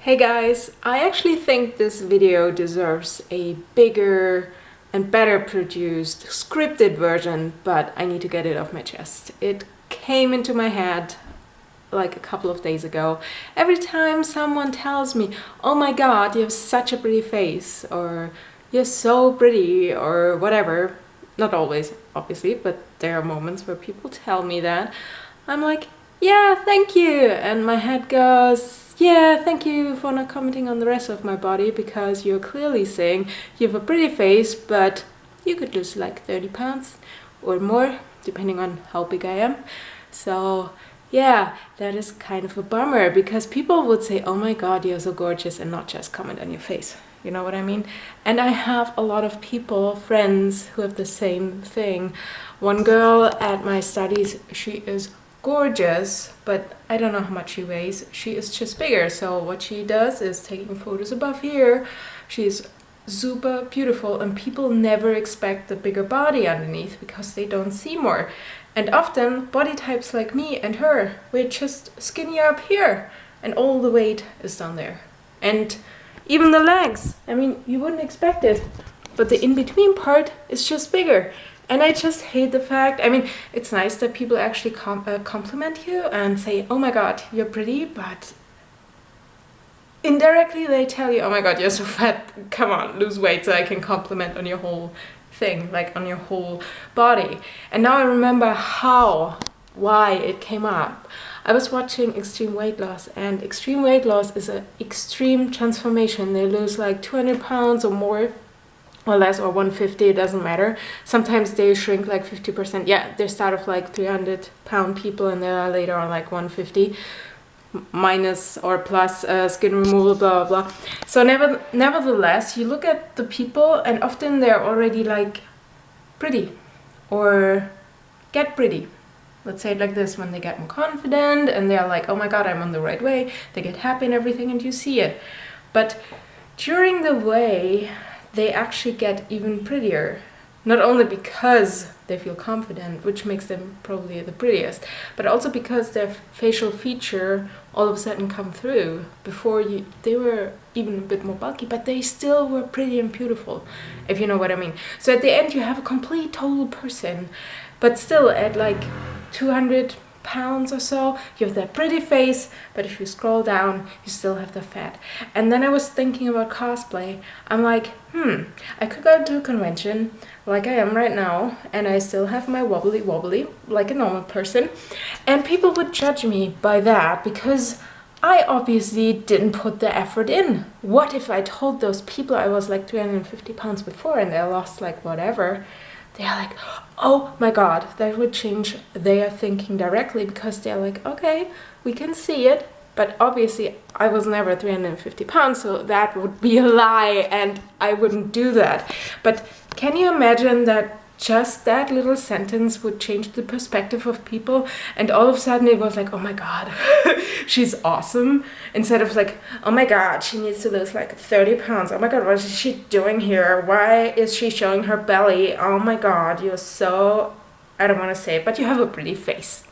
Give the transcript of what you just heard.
Hey guys, I actually think this video deserves a bigger and better produced scripted version, but I need to get it off my chest. It came into my head like a couple of days ago. Every time someone tells me, oh my god, you have such a pretty face, or you're so pretty, or whatever, not always obviously, but there are moments where people tell me that, I'm like, yeah, thank you, and my head goes, yeah, thank you for not commenting on the rest of my body, because you're clearly saying you have a pretty face, but you could lose like 30 pounds or more, depending on how big I am. So yeah, that is kind of a bummer, because people would say, oh my god, you're so gorgeous, and not just comment on your face. You know what I mean? And I have a lot of people, friends, who have the same thing. One girl at my studies, she is gorgeous, but I don't know how much she weighs. She is just bigger, so what she does is taking photos above here. She's super beautiful, and people never expect the bigger body underneath because they don't see more. And often body types like me and her, we're just skinnier up here and all the weight is down there. And even the legs, I mean, you wouldn't expect it, but the in-between part is just bigger. And I just hate the fact, I mean, it's nice that people actually compliment you and say, oh my god, you're pretty, but indirectly they tell you, oh my god, you're so fat, come on, lose weight so I can compliment on your whole thing, like on your whole body. And now I remember why it came up. I was watching Extreme Weight Loss, and Extreme Weight Loss is an extreme transformation. They lose like 200 pounds or more, or less, or 150, it doesn't matter. Sometimes they shrink like 50%. Yeah, they start off like 300-pound people, and they are later on like 150, minus or plus skin removal, blah, blah, blah. So nevertheless, you look at the people, and often they're already like pretty, or get pretty. Let's say it like this, when they get more confident, and they're like, oh my god, I'm on the right way, they get happy and everything, and you see it. But during the way, they actually get even prettier. Not only because they feel confident, which makes them probably the prettiest, but also because their facial feature all of a sudden come through. Before they were even a bit more bulky, but they still were pretty and beautiful, if you know what I mean. So at the end you have a complete total person, but still at like 200 pounds or so, you have that pretty face, but if you scroll down, you still have the fat. And then I was thinking about cosplay. I'm like, I could go to a convention like I am right now, and I still have my wobbly like a normal person, and people would judge me by that because I obviously didn't put the effort in. What if I told those people I was like 350 pounds before and I lost like whatever? They're like, oh my god, that would change their thinking directly, because they're like, okay, we can see it, but obviously I was never 350 pounds, so that would be a lie, and I wouldn't do that. But can you imagine that just that little sentence would change the perspective of people, and all of a sudden it was like, oh my god, she's awesome, instead of like, oh my god, she needs to lose like 30 pounds, oh my god, what is she doing here, why is she showing her belly, oh my god, you're so, I don't want to say it, but you have a pretty face.